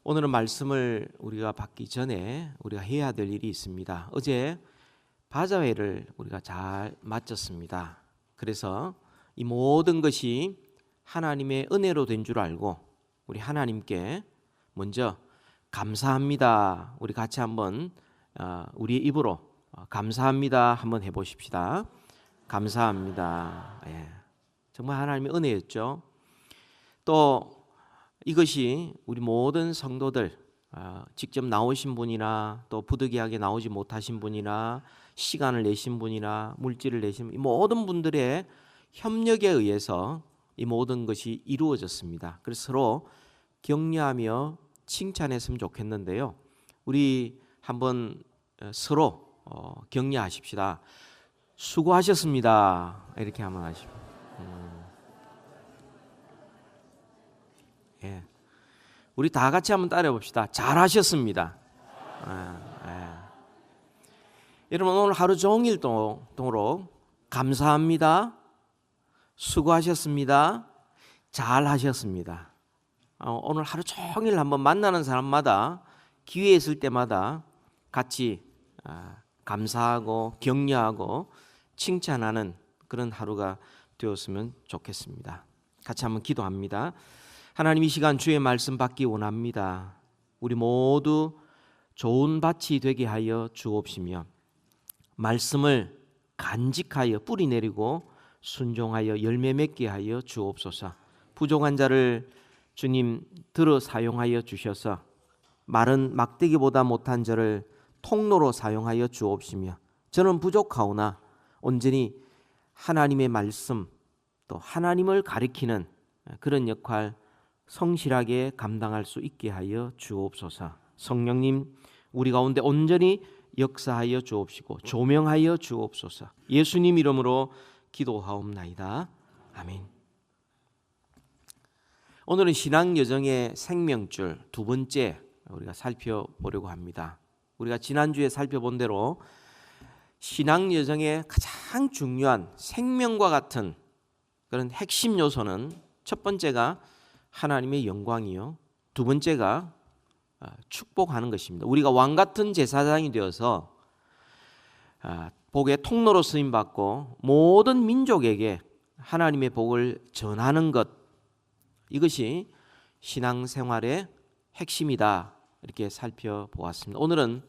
오늘은 말씀을 우리가 받기 전에 우리가 해야 될 일이 있습니다. 어제 바자회를 우리가 잘 마쳤습니다. 그래서 이 모든 것이 하나님의 은혜로 된 줄 알고 우리 하나님께 먼저 감사합니다. 우리 같이 한번 우리의 입으로 감사합니다 한번 해보십시다. 감사합니다. 정말 하나님의 은혜였죠. 또 이것이 우리 모든 성도들 직접 나오신 분이나 또 부득이하게 나오지 못하신 분이나 시간을 내신 분이나 물질을 내신 분, 모든 분들의 협력에 의해서 이 모든 것이 이루어졌습니다. 그래서 서로 격려하며 칭찬했으면 좋겠는데요. 우리 한번 서로 격려하십시다. 수고하셨습니다. 이렇게 한번 하십시오. 우리 다 같이 한번 따라해 봅시다. 잘하셨습니다. 여러분 오늘 하루 종일 동으로 감사합니다. 수고하셨습니다. 잘하셨습니다. 오늘 하루 종일 한번 만나는 사람마다 기회 있을 때마다 같이 감사하고 격려하고 칭찬하는 그런 하루가 되었으면 좋겠습니다. 같이 한번 기도합니다. 하나님, 이 시간 주의 말씀 받기 원합니다. 우리 모두 좋은 밭이 되게 하여 주옵시며 말씀을 간직하여 뿌리 내리고 순종하여 열매 맺게 하여 주옵소서. 부족한 자를 주님 들어 사용하여 주셔서 마른 막대기보다 못한 저를 통로로 사용하여 주옵시며 저는 부족하오나 온전히 하나님의 말씀 또 하나님을 가리키는 그런 역할 성실하게 감당할 수 있게 하여 주옵소서. 성령님 우리 가운데 온전히 역사하여 주옵시고 조명하여 주옵소서. 예수님 이름으로 기도하옵나이다. 아멘. 오늘은 신앙 여정의 생명줄 두 번째 우리가 살펴보려고 합니다. 우리가 지난주에 살펴본 대로 신앙 여정의 가장 중요한 생명과 같은 그런 핵심 요소는 첫 번째가 하나님의 영광이요, 두 번째가 축복하는 것입니다. 우리가 왕 같은 제사장이 되어서 복의 통로로 쓰임 받고 모든 민족에게 하나님의 복을 전하는 것, 이것이 신앙생활의 핵심이다 이렇게 살펴보았습니다. 오늘은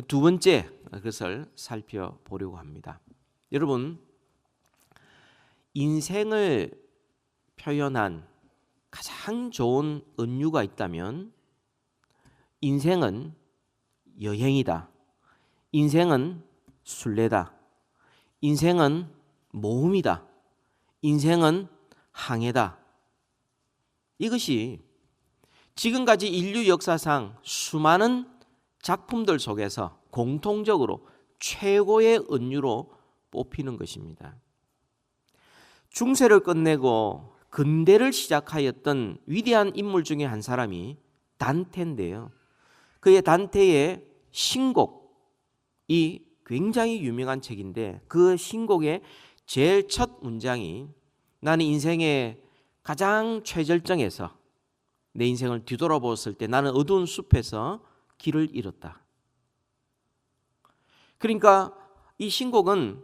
두 번째 것을 살펴보려고 합니다. 여러분, 인생을 표현한 가장 좋은 은유가 있다면 인생은 여행이다. 인생은 순례다. 인생은 모험이다. 인생은 항해다. 이것이 지금까지 인류 역사상 수많은 작품들 속에서 공통적으로 최고의 은유로 뽑히는 것입니다. 중세를 끝내고 근대를 시작하였던 위대한 인물 중에 한 사람이 단테인데요. 그의 단테의 신곡이 굉장히 유명한 책인데 그 신곡의 제일 첫 문장이 나는 인생의 가장 최절정에서 내 인생을 뒤돌아보았을 때 나는 어두운 숲에서 길을 잃었다. 그러니까 이 신곡은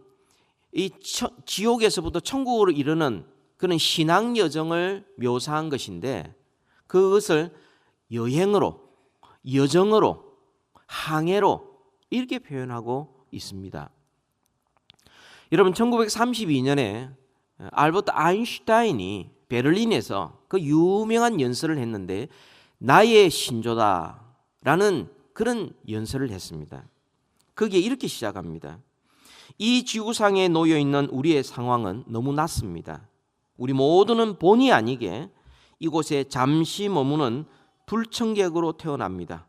이 지옥에서부터 천국으로 이르는 그런 신앙 여정을 묘사한 것인데 그것을 여행으로, 여정으로, 항해로 이렇게 표현하고 있습니다. 여러분 1932년에 알버트 아인슈타인이 베를린에서 그 유명한 연설을 했는데 나의 신조다라는 그런 연설을 했습니다. 거기에 이렇게 시작합니다. 이 지구상에 놓여 있는 우리의 상황은 너무 낮습니다. 우리 모두는 본의 아니게 이곳에 잠시 머무는 불청객으로 태어납니다.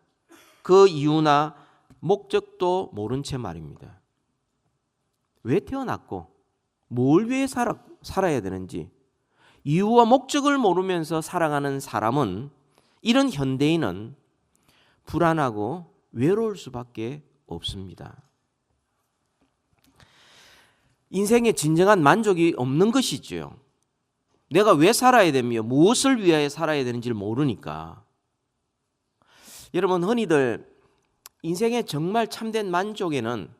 그 이유나 목적도 모른 채 말입니다. 왜 태어났고 뭘 위해 살아야 되는지 이유와 목적을 모르면서 살아가는 사람은, 이런 현대인은 불안하고 외로울 수밖에 없습니다. 인생에 진정한 만족이 없는 것이죠. 내가 왜 살아야 되며 무엇을 위하여 살아야 되는지를 모르니까 여러분, 흔히들 인생의 정말 참된 만족에는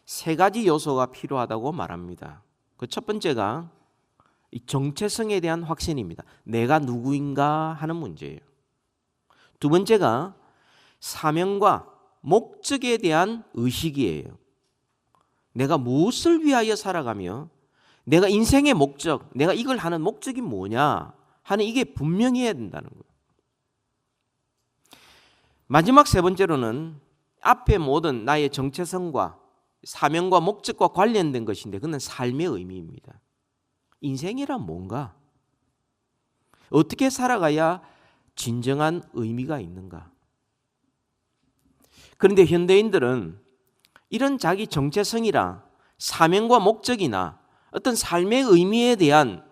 세 가지 요소가 필요하다고 말합니다. 그 첫 번째가 이 정체성에 대한 확신입니다. 내가 누구인가 하는 문제예요. 두 번째가 사명과 목적에 대한 의식이에요. 내가 무엇을 위하여 살아가며 내가 인생의 목적, 내가 이걸 하는 목적이 뭐냐 하는 이게 분명해야 된다는 거예요. 마지막 세 번째로는 앞에 모든 나의 정체성과 사명과 목적과 관련된 것인데 그건 삶의 의미입니다. 인생이란 뭔가? 어떻게 살아가야 진정한 의미가 있는가? 그런데 현대인들은 이런 자기 정체성이나 사명과 목적이나 어떤 삶의 의미에 대한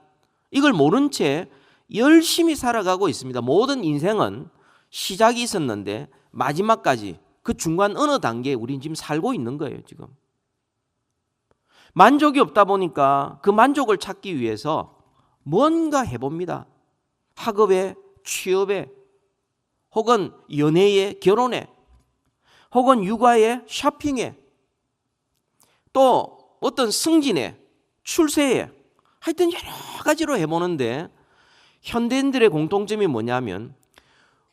이걸 모른 채 열심히 살아가고 있습니다. 모든 인생은 시작이 있었는데 마지막까지 그 중간 어느 단계에 우린 지금 살고 있는 거예요. 지금 만족이 없다 보니까 그 만족을 찾기 위해서 뭔가 해봅니다. 학업에, 취업에, 혹은 연애에, 결혼에, 혹은 육아에, 쇼핑에, 또 어떤 승진에, 출세에, 하여튼 여러 가지로 해보는데 현대인들의 공통점이 뭐냐면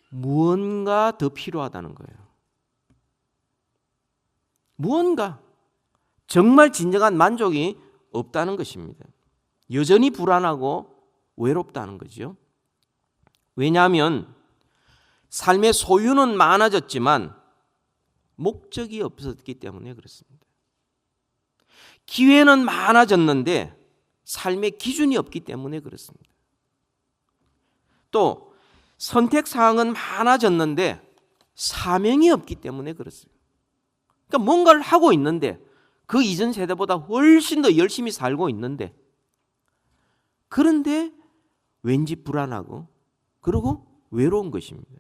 무언가 더 필요하다는 거예요. 무언가 정말 진정한 만족이 없다는 것입니다. 여전히 불안하고 외롭다는 거죠. 왜냐하면 삶의 소유는 많아졌지만 목적이 없었기 때문에 그렇습니다. 기회는 많아졌는데 삶의 기준이 없기 때문에 그렇습니다. 또 선택사항은 많아졌는데 사명이 없기 때문에 그렇습니다. 그러니까 뭔가를 하고 있는데 그 이전 세대보다 훨씬 더 열심히 살고 있는데 그런데 왠지 불안하고 그리고 외로운 것입니다.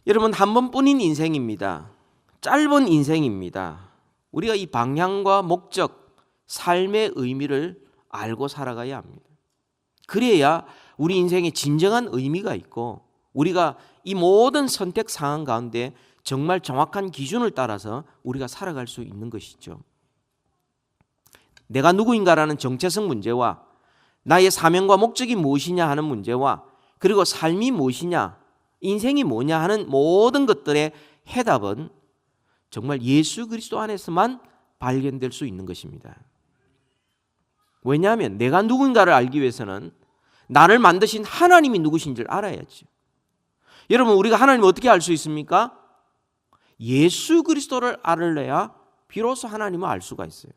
여러분, 한 번뿐인 인생입니다. 짧은 인생입니다. 우리가 이 방향과 목적, 삶의 의미를 알고 살아가야 합니다. 그래야 우리 인생에 진정한 의미가 있고 우리가 이 모든 선택 상황 가운데 정말 정확한 기준을 따라서 우리가 살아갈 수 있는 것이죠. 내가 누구인가라는 정체성 문제와 나의 사명과 목적이 무엇이냐 하는 문제와 그리고 삶이 무엇이냐, 인생이 뭐냐 하는 모든 것들의 해답은 정말 예수 그리스도 안에서만 발견될 수 있는 것입니다. 왜냐하면 내가 누군가를 알기 위해서는 나를 만드신 하나님이 누구신지를 알아야죠. 여러분, 우리가 하나님을 어떻게 알 수 있습니까? 예수 그리스도를 알아야 비로소 하나님을 알 수가 있어요.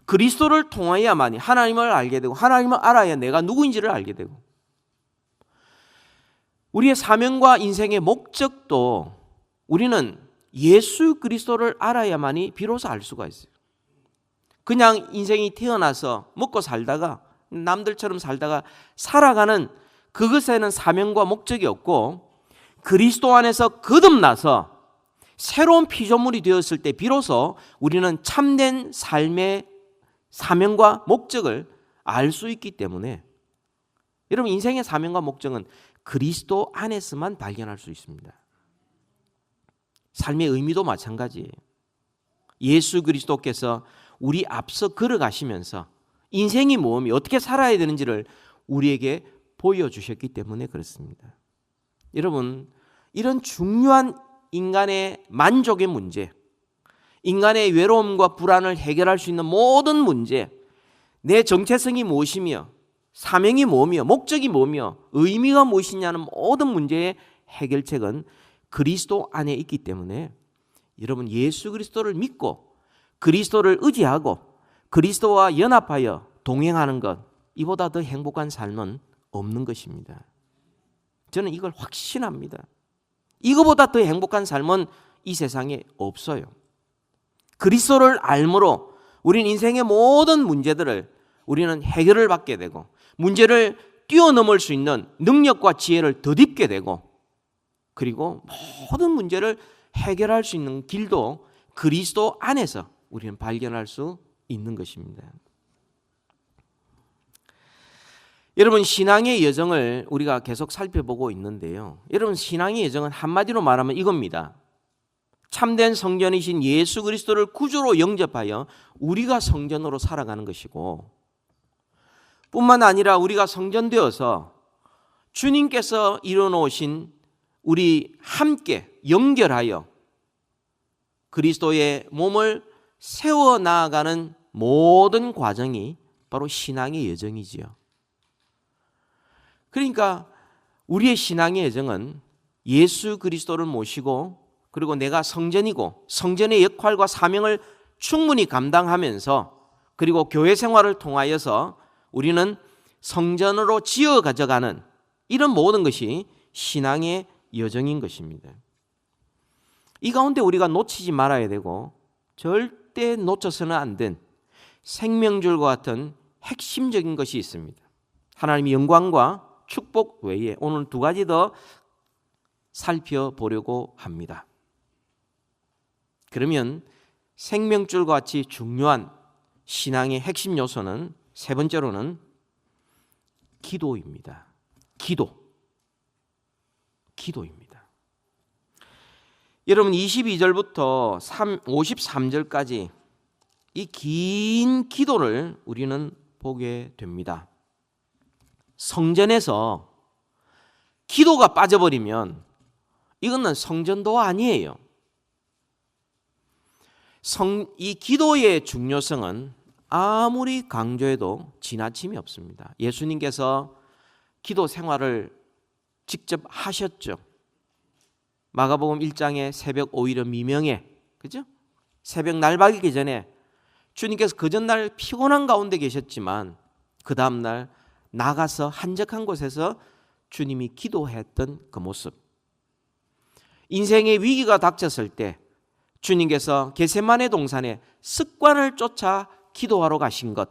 그리스도를 통하여야만이 하나님을 알게 되고 하나님을 알아야 내가 누구인지를 알게 되고 우리의 사명과 인생의 목적도 우리는 예수 그리스도를 알아야만이 비로소 알 수가 있어요. 그냥 인생이 태어나서 먹고 살다가 남들처럼 살다가 살아가는 그것에는 사명과 목적이 없고 그리스도 안에서 거듭나서 새로운 피조물이 되었을 때 비로소 우리는 참된 삶의 사명과 목적을 알 수 있기 때문에 여러분, 인생의 사명과 목적은 그리스도 안에서만 발견할 수 있습니다. 삶의 의미도 마찬가지예요. 예수 그리스도께서 우리 앞서 걸어가시면서 인생이 뭐며 어떻게 살아야 되는지를 우리에게 보여주셨기 때문에 그렇습니다. 여러분, 이런 중요한 인간의 만족의 문제, 인간의 외로움과 불안을 해결할 수 있는 모든 문제, 내 정체성이 무엇이며 사명이 뭐며 목적이 뭐며 의미가 무엇이냐는 모든 문제의 해결책은 그리스도 안에 있기 때문에 여러분, 예수 그리스도를 믿고 그리스도를 의지하고 그리스도와 연합하여 동행하는 것, 이보다 더 행복한 삶은 없는 것입니다. 저는 이걸 확신합니다. 이거보다 더 행복한 삶은 이 세상에 없어요. 그리스도를 알므로 우리는 인생의 모든 문제들을 우리는 해결을 받게 되고 문제를 뛰어넘을 수 있는 능력과 지혜를 덧입게 되고 그리고 모든 문제를 해결할 수 있는 길도 그리스도 안에서 우리는 발견할 수 있는 것입니다. 여러분, 신앙의 여정을 우리가 계속 살펴보고 있는데요. 여러분, 신앙의 여정은 한마디로 말하면 이겁니다. 참된 성전이신 예수 그리스도를 구주로 영접하여 우리가 성전으로 살아가는 것이고, 뿐만 아니라 우리가 성전되어서 주님께서 이뤄놓으신 우리 함께 연결하여 그리스도의 몸을 세워 나아가는 모든 과정이 바로 신앙의 여정이지요. 그러니까 우리의 신앙의 여정은 예수 그리스도를 모시고, 그리고 내가 성전이고 성전의 역할과 사명을 충분히 감당하면서, 그리고 교회 생활을 통하여서 우리는 성전으로 지어 가져가는 이런 모든 것이 신앙의 여정인 것입니다. 이 가운데 우리가 놓치지 말아야 되고 절대 놓쳐서는 안 된 생명줄과 같은 핵심적인 것이 있습니다. 하나님의 영광과 축복 외에 오늘 두 가지 더 살펴보려고 합니다. 그러면 생명줄과 같이 중요한 신앙의 핵심 요소는 세 번째로는 기도입니다. 기도입니다. 여러분, 22절부터 53절까지 이 긴 기도를 우리는 보게 됩니다. 성전에서 기도가 빠져버리면 이거는 성전도 아니에요. 이 기도의 중요성은 아무리 강조해도 지나침이 없습니다. 예수님께서 기도 생활을 직접 하셨죠. 마가복음 1장에 새벽 오히려 미명에, 그죠? 새벽 날박이기 전에 주님께서 그 전날 피곤한 가운데 계셨지만 그 다음날 나가서 한적한 곳에서 주님이 기도했던 그 모습. 인생의 위기가 닥쳤을 때 주님께서 겟세마네 동산에 습관을 쫓아 기도하러 가신 것,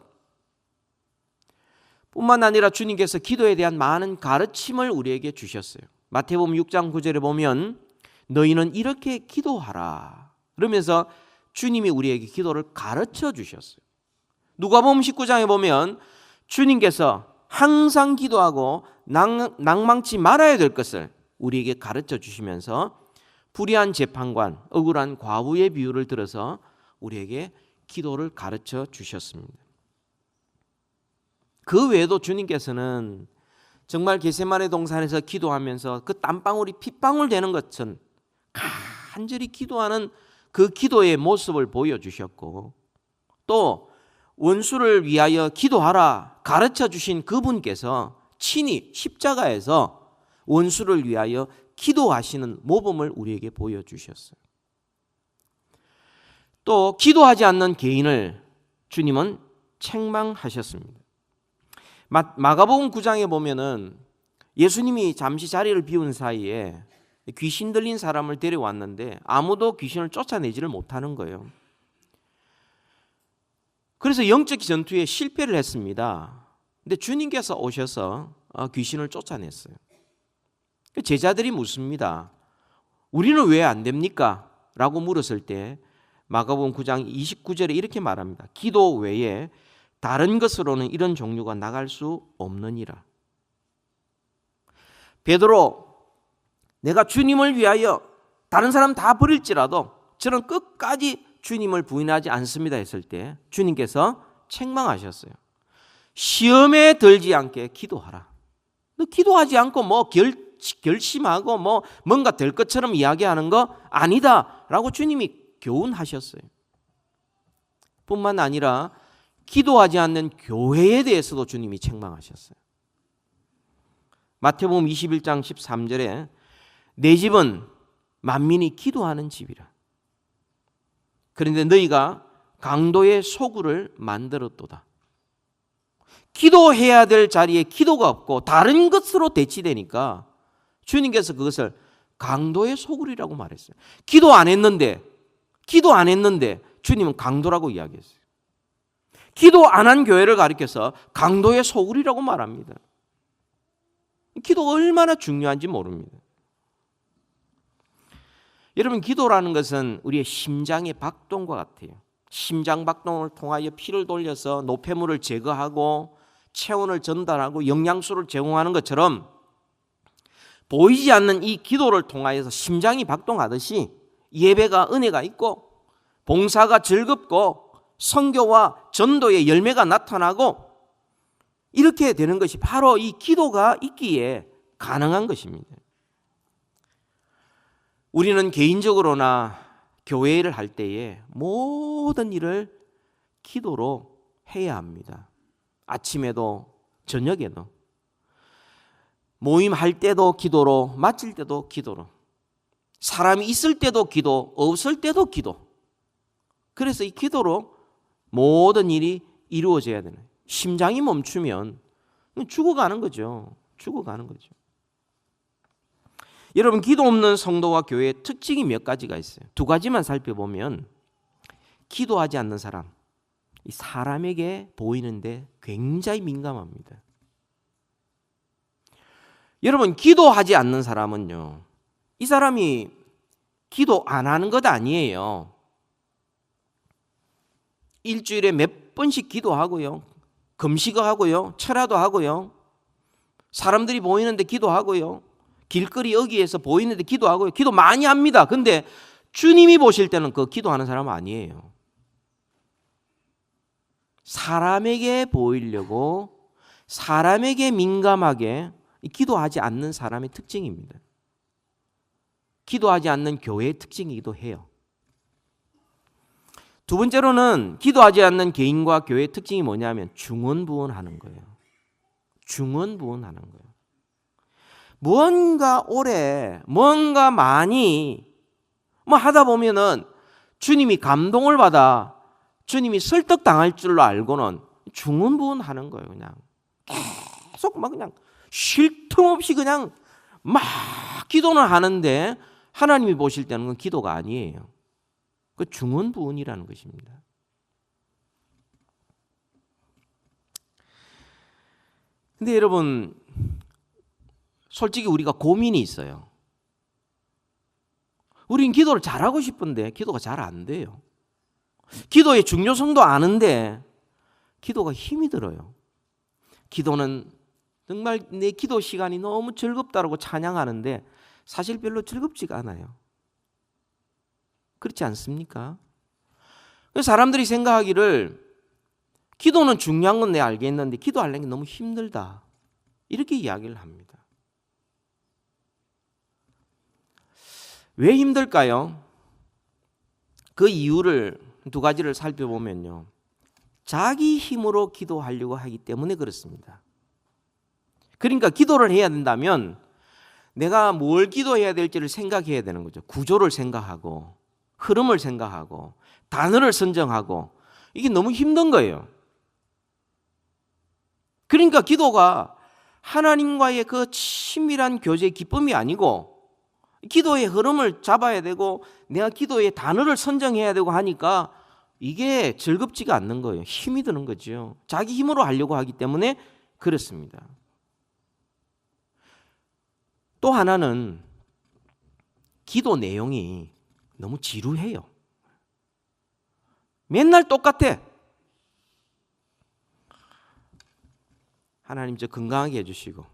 뿐만 아니라 주님께서 기도에 대한 많은 가르침을 우리에게 주셨어요. 마태복음 6장 9절에 보면 너희는 이렇게 기도하라 그러면서 주님이 우리에게 기도를 가르쳐 주셨어요. 누가복음 19장에 보면 주님께서 항상 기도하고 낭망치 말아야 될 것을 우리에게 가르쳐 주시면서 불의한 재판관, 억울한 과부의 비유를 들어서 우리에게 기도를 가르쳐 주셨습니다. 그 외에도 주님께서는 정말 겟세마네 동산에서 기도하면서 그 땀방울이 핏방울 되는 것처럼 간절히 기도하는 그 기도의 모습을 보여주셨고, 또 원수를 위하여 기도하라 가르쳐 주신 그분께서 친히 십자가에서 원수를 위하여 기도하시는 모범을 우리에게 보여주셨어요. 또 기도하지 않는 개인을 주님은 책망하셨습니다. 마가복음 9장에 보면은 예수님이 잠시 자리를 비운 사이에 귀신 들린 사람을 데려왔는데 아무도 귀신을 쫓아내지를 못하는 거예요. 그래서 영적 전투에 실패를 했습니다. 근데 주님께서 오셔서 귀신을 쫓아냈어요. 제자들이 묻습니다. 우리는 왜 안 됩니까? 라고 물었을 때 마가복음 9장 29절에 이렇게 말합니다. 기도 외에 다른 것으로는 이런 종류가 나갈 수 없느니라. 베드로, 내가 주님을 위하여 다른 사람 다 버릴지라도 저는 끝까지 주님을 부인하지 않습니다 했을 때 주님께서 책망하셨어요. 시험에 들지 않게 기도하라. 너 기도하지 않고 뭐 결심하고 뭐 뭔가 될 것처럼 이야기하는 거 아니다 라고 주님이 교훈하셨어요. 뿐만 아니라 기도하지 않는 교회에 대해서도 주님이 책망하셨어요. 마태복음 21장 13절에 내 집은 만민이 기도하는 집이라. 그런데 너희가 강도의 소굴을 만들었도다. 기도해야 될 자리에 기도가 없고 다른 것으로 대치되니까 주님께서 그것을 강도의 소굴이라고 말했어요. 기도 안 했는데 주님은 강도라고 이야기했어요. 기도 안 한 교회를 가리켜서 강도의 소굴이라고 말합니다. 기도가 얼마나 중요한지 모릅니다. 여러분, 기도라는 것은 우리의 심장의 박동과 같아요. 심장 박동을 통하여 피를 돌려서 노폐물을 제거하고 체온을 전달하고 영양소를 제공하는 것처럼 보이지 않는 이 기도를 통하여서 심장이 박동하듯이 예배가 은혜가 있고 봉사가 즐겁고 선교와 전도의 열매가 나타나고 이렇게 되는 것이 바로 이 기도가 있기에 가능한 것입니다. 우리는 개인적으로나 교회를 할 때에 모든 일을 기도로 해야 합니다. 아침에도 저녁에도 모임할 때도 기도로, 마칠 때도 기도로, 사람이 있을 때도 기도, 없을 때도 기도. 그래서 이 기도로 모든 일이 이루어져야 되는, 심장이 멈추면 죽어가는 거죠. 죽어가는 거죠. 여러분, 기도 없는 성도와 교회의 특징이 몇 가지가 있어요. 두 가지만 살펴보면 기도하지 않는 사람, 이 사람에게 보이는데 굉장히 민감합니다. 여러분, 기도하지 않는 사람은요, 이 사람이 기도 안 하는 것 아니에요. 일주일에 몇 번씩 기도하고요, 금식하고요, 철야도 하고요, 사람들이 보이는데 기도하고요, 길거리 여기에서 보이는데 기도하고요, 기도 많이 합니다. 근데 주님이 보실 때는 그 기도하는 사람은 아니에요. 사람에게 보이려고, 사람에게 민감하게 기도하지 않는 사람의 특징입니다. 기도하지 않는 교회의 특징이기도 해요. 두 번째로는 기도하지 않는 개인과 교회의 특징이 뭐냐면 중언부언하는 거예요. 중언부언하는 거예요. 뭔가 오래, 뭔가 많이 하다 보면은 주님이 감동을 받아 주님이 설득당할 줄로 알고는 중언부언하는 거예요. 그냥 계속 그냥 쉴 틈 없이 그냥 막 기도는 하는데 하나님이 보실 때는 그건 기도가 아니에요. 그 중언부언이라는 것입니다. 근데 여러분, 솔직히 우리가 고민이 있어요. 우린 기도를 잘하고 싶은데 기도가 잘 안 돼요. 기도의 중요성도 아는데 기도가 힘이 들어요. 기도는 정말 내 기도 시간이 너무 즐겁다고 찬양하는데 사실 별로 즐겁지가 않아요. 그렇지 않습니까? 사람들이 생각하기를 기도는 중요한 건 내가 알겠는데 기도하려는 게 너무 힘들다, 이렇게 이야기를 합니다. 왜 힘들까요? 그 이유를 두 가지를 살펴보면요, 자기 힘으로 기도하려고 하기 때문에 그렇습니다. 그러니까 기도를 해야 된다면 내가 뭘 기도해야 될지를 생각해야 되는 거죠. 구조를 생각하고 흐름을 생각하고 단어를 선정하고, 이게 너무 힘든 거예요. 그러니까 기도가 하나님과의 그 친밀한 교제의 기쁨이 아니고 기도의 흐름을 잡아야 되고 내가 기도의 단어를 선정해야 되고 하니까 이게 즐겁지가 않는 거예요. 힘이 드는 거죠. 자기 힘으로 하려고 하기 때문에 그렇습니다. 또 하나는 기도 내용이 너무 지루해요. 맨날 똑같아. 하나님 저 건강하게 해주시고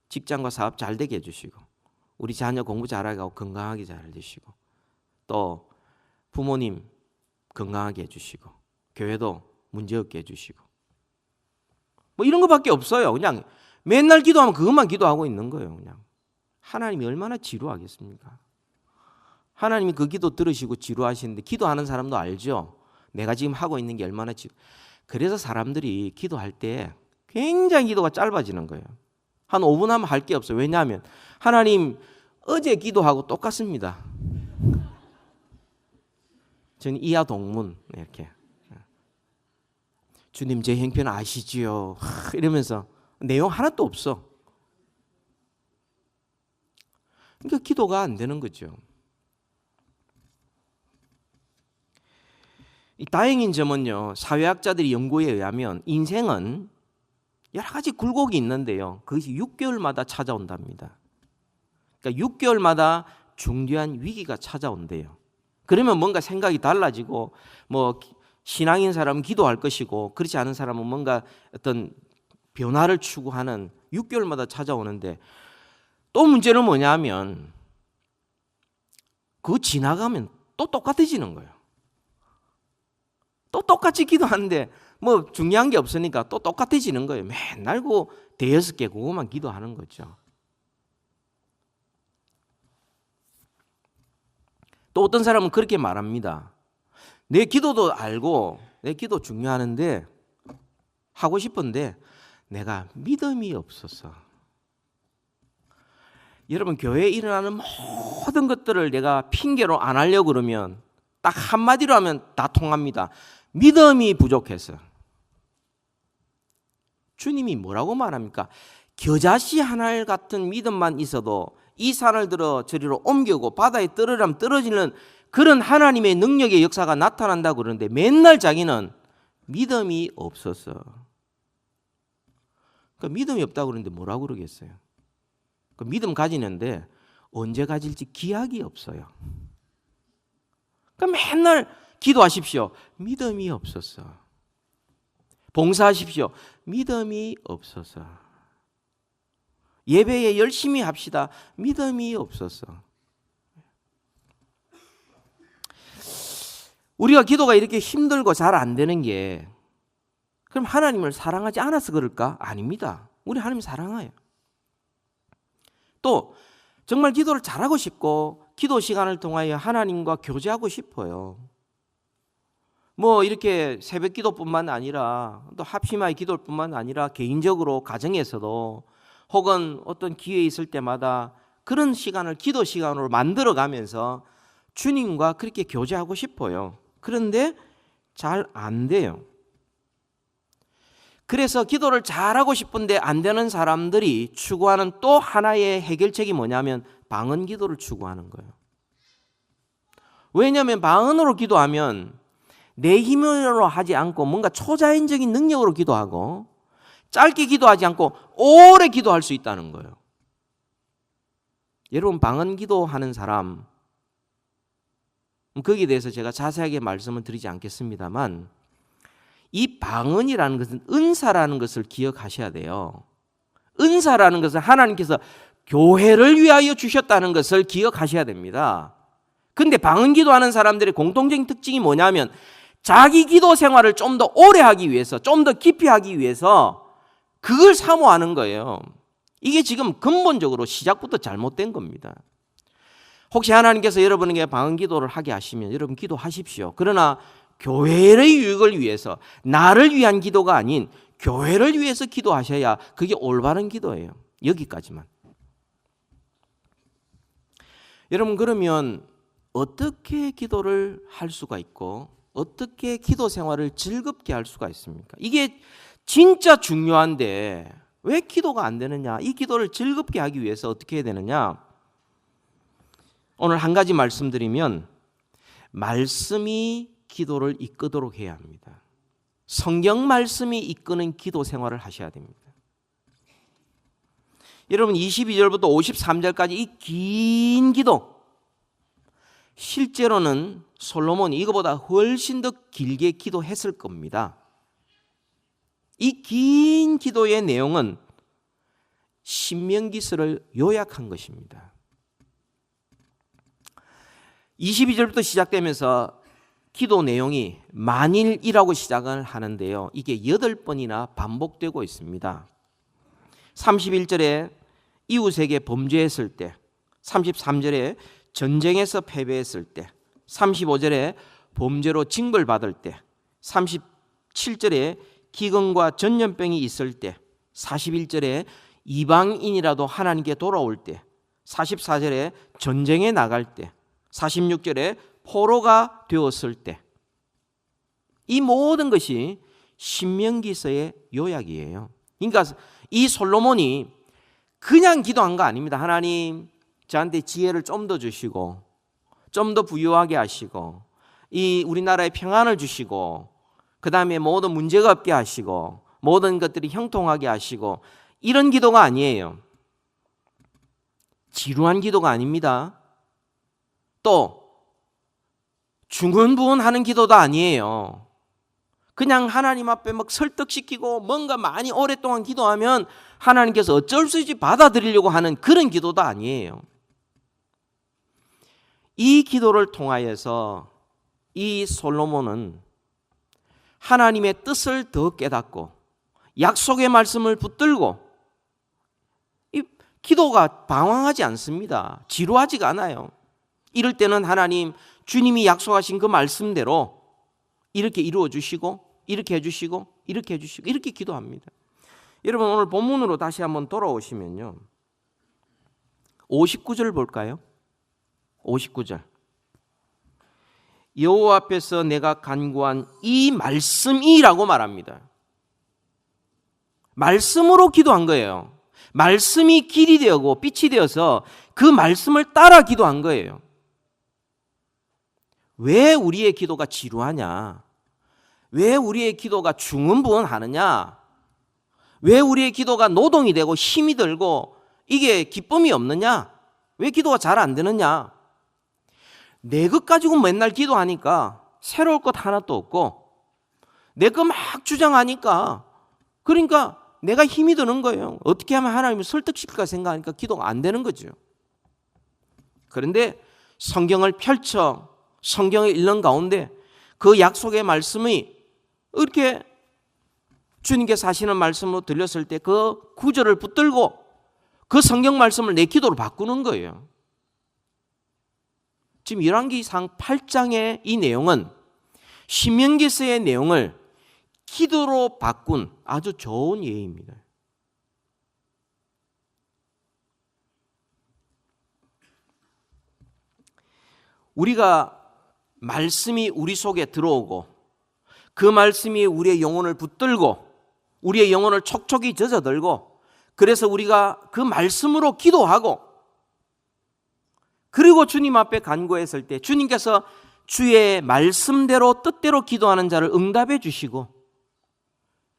직장과 사업 잘 되게 해주시고 우리 자녀 공부 잘하게 하고 건강하게 잘 해주시고 또 부모님 건강하게 해주시고 교회도 문제없게 해주시고 이런 것밖에 없어요. 그냥 맨날 기도하면 그것만 기도하고 있는 거예요. 그냥 하나님이 얼마나 지루하겠습니까? 하나님이 그 기도 들으시고 지루하시는데 기도하는 사람도 알죠. 내가 지금 하고 있는 게 얼마나 그래서 사람들이 기도할 때 굉장히 기도가 짧아지는 거예요. 한 5분 하면 할 게 없어요. 왜냐하면 하나님 어제 기도하고 똑같습니다. 저는 이하 동문 이렇게 주님 제 형편 아시지요? 이러면서 내용 하나도 없어. 그러니까 기도가 안 되는 거죠. 다행인 점은요, 사회학자들이 연구에 의하면 인생은 여러 가지 굴곡이 있는데요, 그것이 6개월마다 찾아온답니다. 그러니까 6개월마다 중대한 위기가 찾아온대요. 그러면 뭔가 생각이 달라지고 신앙인 사람은 기도할 것이고 그렇지 않은 사람은 뭔가 어떤 변화를 추구하는 6개월마다 찾아오는데 또 문제는 뭐냐면 그거 지나가면 또 똑같아지는 거예요. 또 똑같이 기도하는데 뭐 중요한 게 없으니까 또 똑같아지는 거예요. 맨날 그 대여섯 개 그거만 기도하는 거죠. 또 어떤 사람은 그렇게 말합니다. 내 기도도 알고 내 기도 중요하는데 하고 싶은데 내가 믿음이 없어서. 여러분 교회에 일어나는 모든 것들을 내가 핑계로 안 하려고 그러면 딱 한마디로 하면 다 통합니다. 믿음이 부족해서. 주님이 뭐라고 말합니까? 겨자씨 한 알 같은 믿음만 있어도 이 산을 들어 저리로 옮기고 바다에 떨어지면 떨어지는 그런 하나님의 능력의 역사가 나타난다고 그러는데 맨날 자기는 믿음이 없어서. 그러니까 믿음이 없다고 그러는데 뭐라고 그러겠어요? 그 믿음 가지는데 언제 가질지 기약이 없어요. 그러니까 맨날 기도하십시오. 믿음이 없어서. 봉사하십시오. 믿음이 없어서. 예배에 열심히 합시다. 믿음이 없어서. 우리가 기도가 이렇게 힘들고 잘 안 되는 게 그럼 하나님을 사랑하지 않아서 그럴까? 아닙니다. 우리 하나님 사랑해요. 또 정말 기도를 잘하고 싶고 기도 시간을 통하여 하나님과 교제하고 싶어요. 뭐 이렇게 새벽 기도뿐만 아니라 또 합심하여 기도할 뿐만 아니라 개인적으로 가정에서도 혹은 어떤 기회 있을 때마다 그런 시간을 기도 시간으로 만들어가면서 주님과 그렇게 교제하고 싶어요. 그런데 잘 안 돼요. 그래서 기도를 잘하고 싶은데 안 되는 사람들이 추구하는 또 하나의 해결책이 뭐냐면 방언 기도를 추구하는 거예요. 왜냐하면 방언으로 기도하면 내 힘으로 하지 않고 뭔가 초자연적인 능력으로 기도하고 짧게 기도하지 않고 오래 기도할 수 있다는 거예요. 여러분 방언 기도하는 사람 거기에 대해서 제가 자세하게 말씀을 드리지 않겠습니다만 이 방언이라는 것은 은사라는 것을 기억하셔야 돼요. 은사라는 것은 하나님께서 교회를 위하여 주셨다는 것을 기억하셔야 됩니다. 그런데 방언 기도하는 사람들의 공통적인 특징이 뭐냐면 자기 기도 생활을 좀 더 오래 하기 위해서 좀 더 깊이 하기 위해서 그걸 사모하는 거예요. 이게 지금 근본적으로 시작부터 잘못된 겁니다. 혹시 하나님께서 여러분에게 방언 기도를 하게 하시면 여러분 기도하십시오. 그러나 교회의 유익을 위해서 나를 위한 기도가 아닌 교회를 위해서 기도하셔야 그게 올바른 기도예요. 여기까지만. 여러분 그러면 어떻게 기도를 할 수가 있고 어떻게 기도 생활을 즐겁게 할 수가 있습니까? 이게 진짜 중요한데 왜 기도가 안 되느냐? 이 기도를 즐겁게 하기 위해서 어떻게 해야 되느냐? 오늘 한 가지 말씀드리면 말씀이 기도를 이끄도록 해야 합니다. 성경 말씀이 이끄는 기도 생활을 하셔야 됩니다. 여러분 22절부터 53절까지 이 긴 기도 실제로는 솔로몬이 이거보다 훨씬 더 길게 기도했을 겁니다. 이 긴 기도의 내용은 신명기서를 요약한 것입니다. 22절부터 시작되면서 기도 내용이 만일이라고 시작을 하는데요. 이게 8번이나 반복되고 있습니다. 31절에 이웃에게 범죄했을 때, 33절에 전쟁에서 패배했을 때, 35절에 범죄로 징벌받을 때, 37절에 기근과 전염병이 있을 때, 41절에 이방인이라도 하나님께 돌아올 때, 44절에 전쟁에 나갈 때, 46절에 포로가 되었을 때, 이 모든 것이 신명기서의 요약이에요. 그러니까 이 솔로몬이 그냥 기도한 거 아닙니다. 하나님 저한테 지혜를 좀 더 주시고 좀 더 부유하게 하시고 이 우리나라에 평안을 주시고 그 다음에 모든 문제가 없게 하시고 모든 것들이 형통하게 하시고 이런 기도가 아니에요. 지루한 기도가 아닙니다. 또 중언부언하는 기도도 아니에요. 그냥 하나님 앞에 막 설득시키고 뭔가 많이 오랫동안 기도하면 하나님께서 어쩔 수 없이 받아들이려고 하는 그런 기도도 아니에요. 이 기도를 통하여서 이 솔로몬은 하나님의 뜻을 더 깨닫고 약속의 말씀을 붙들고, 이 기도가 방황하지 않습니다. 지루하지가 않아요. 이럴 때는 하나님, 주님이 약속하신 그 말씀대로 이렇게 이루어 주시고, 이렇게 해주시고, 이렇게 해주시고, 이렇게 기도합니다. 여러분, 오늘 본문으로 다시 한번 돌아오시면요, 59절 볼까요? 59절. 여호와 앞에서 내가 간구한 이 말씀이라고 말합니다. 말씀으로 기도한 거예요. 말씀이 길이 되고 빛이 되어서 그 말씀을 따라 기도한 거예요. 왜 우리의 기도가 지루하냐? 왜 우리의 기도가 중언부언하느냐? 왜 우리의 기도가 노동이 되고 힘이 들고 이게 기쁨이 없느냐? 왜 기도가 잘 안 되느냐? 내 것 가지고 맨날 기도하니까 새로울 것 하나도 없고, 내 거 막 주장하니까, 그러니까 내가 힘이 드는 거예요. 어떻게 하면 하나님을 설득시킬까 생각하니까 기도가 안 되는 거죠. 그런데 성경을 펼쳐 성경을 읽는 가운데 그 약속의 말씀이 이렇게 주님께서 하시는 말씀으로 들렸을 때 그 구절을 붙들고 그 성경 말씀을 내 기도로 바꾸는 거예요. 지금 열왕기상 8장의 이 내용은 신명기서의 내용을 기도로 바꾼 아주 좋은 예입니다. 우리가 말씀이 우리 속에 들어오고 그 말씀이 우리의 영혼을 붙들고 우리의 영혼을 촉촉이 젖어들고, 그래서 우리가 그 말씀으로 기도하고, 그리고 주님 앞에 간구했을 때 주님께서 주의 말씀대로 뜻대로 기도하는 자를 응답해 주시고,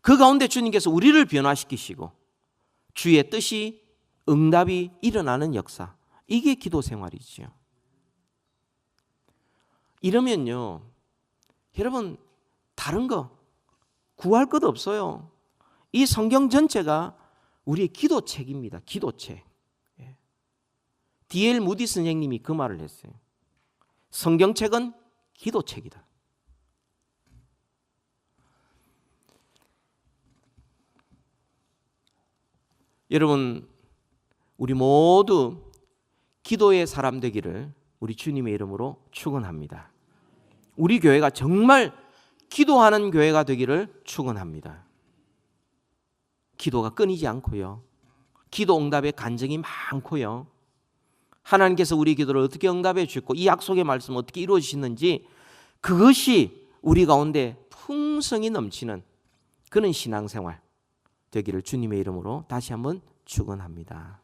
그 가운데 주님께서 우리를 변화시키시고 주의 뜻이 응답이 일어나는 역사, 이게 기도 생활이지요. 이러면요, 여러분, 다른 거 구할 것 없어요. 이 성경 전체가 우리의 기도책입니다. 기도책. D.L. 무디 선생님이 그 말을 했어요. 성경책은 기도책이다. 여러분, 우리 모두 기도의 사람 되기를 우리 주님의 이름으로 축원합니다. 우리 교회가 정말 기도하는 교회가 되기를 축원합니다. 기도가 끊이지 않고요, 기도 응답의 간증이 많고요, 하나님께서 우리 기도를 어떻게 응답해 주셨고 이 약속의 말씀 어떻게 이루어지시는지, 그것이 우리 가운데 풍성이 넘치는 그런 신앙생활 되기를 주님의 이름으로 다시 한번 축원합니다.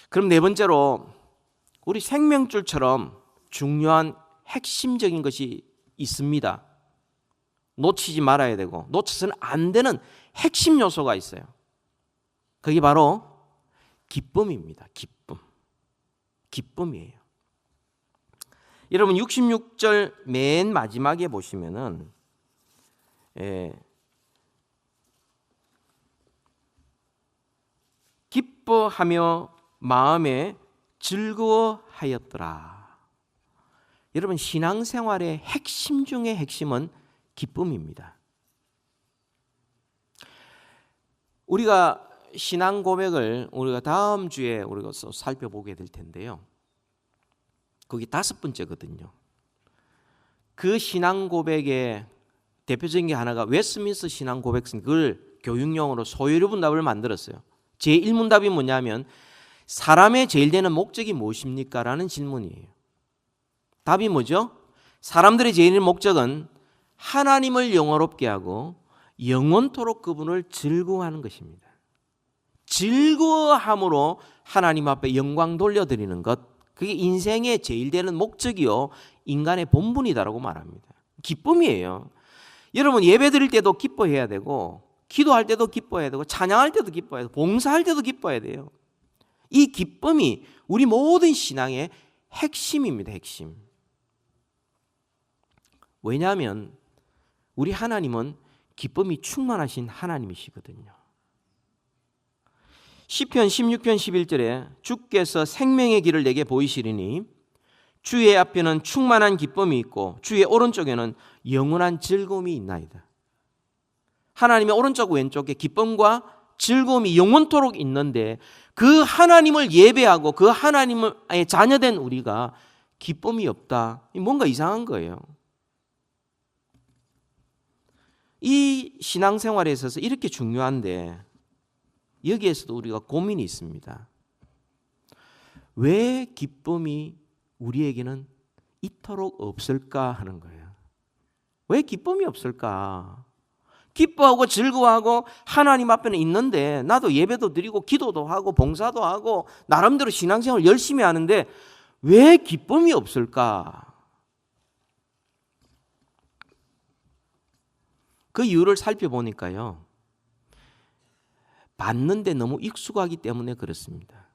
그럼 네 번째로, 우리 생명줄처럼 중요한 핵심적인 것이 있습니다. 놓치지 말아야 되고 놓쳐서는 안 되는 핵심 요소가 있어요. 그게 바로 기쁨입니다. 기쁨이에요. 여러분, 66절 맨 마지막에 보시면은 기뻐하며 마음에 즐거워하였더라. 여러분, 신앙생활의 핵심 중의 핵심은 기쁨입니다. 우리가 신앙 고백을 우리가 다음 주에 우리가 살펴보게 될 텐데요, 거기 5번째거든요. 그 신앙 고백의 대표적인 게 하나가 웨스트민스터 신앙 고백서, 그걸 교육용어로 소요리문답을 만들었어요. 제1문답이 뭐냐면, 사람의 제일 되는 목적이 무엇입니까? 라는 질문이에요. 답이 뭐죠? 사람들의 제일 목적은 하나님을 영화롭게 하고 영원토록 그분을 즐거워하는 것입니다. 즐거워함으로 하나님 앞에 영광 돌려드리는 것, 그게 인생의 제일 되는 목적이요 인간의 본분이다라고 말합니다. 기쁨이에요. 여러분, 예배 드릴 때도 기뻐해야 되고, 기도할 때도 기뻐해야 되고, 찬양할 때도 기뻐해야 되고, 봉사할 때도 기뻐해야 돼요. 이 기쁨이 우리 모든 신앙의 핵심입니다. 핵심. 왜냐하면 우리 하나님은 기쁨이 충만하신 하나님이시거든요. 시편 16편 11절에 주께서 생명의 길을 내게 보이시리니 주의 앞에는 충만한 기쁨이 있고 주의 오른쪽에는 영원한 즐거움이 있나이다. 하나님의 오른쪽 왼쪽에 기쁨과 즐거움이 영원토록 있는데 그 하나님을 예배하고 그 하나님의 자녀된 우리가 기쁨이 없다. 뭔가 이상한 거예요. 이 신앙생활에 있어서 이렇게 중요한데 여기에서도 우리가 고민이 있습니다. 왜 기쁨이 우리에게는 이토록 없을까 하는 거예요. 왜 기쁨이 없을까? 기뻐하고 즐거워하고 하나님 앞에는 있는데 나도 예배도 드리고 기도도 하고 봉사도 하고 나름대로 신앙생활을 열심히 하는데 왜 기쁨이 없을까? 그 이유를 살펴보니까요. 받는데 너무 익숙하기 때문에 그렇습니다.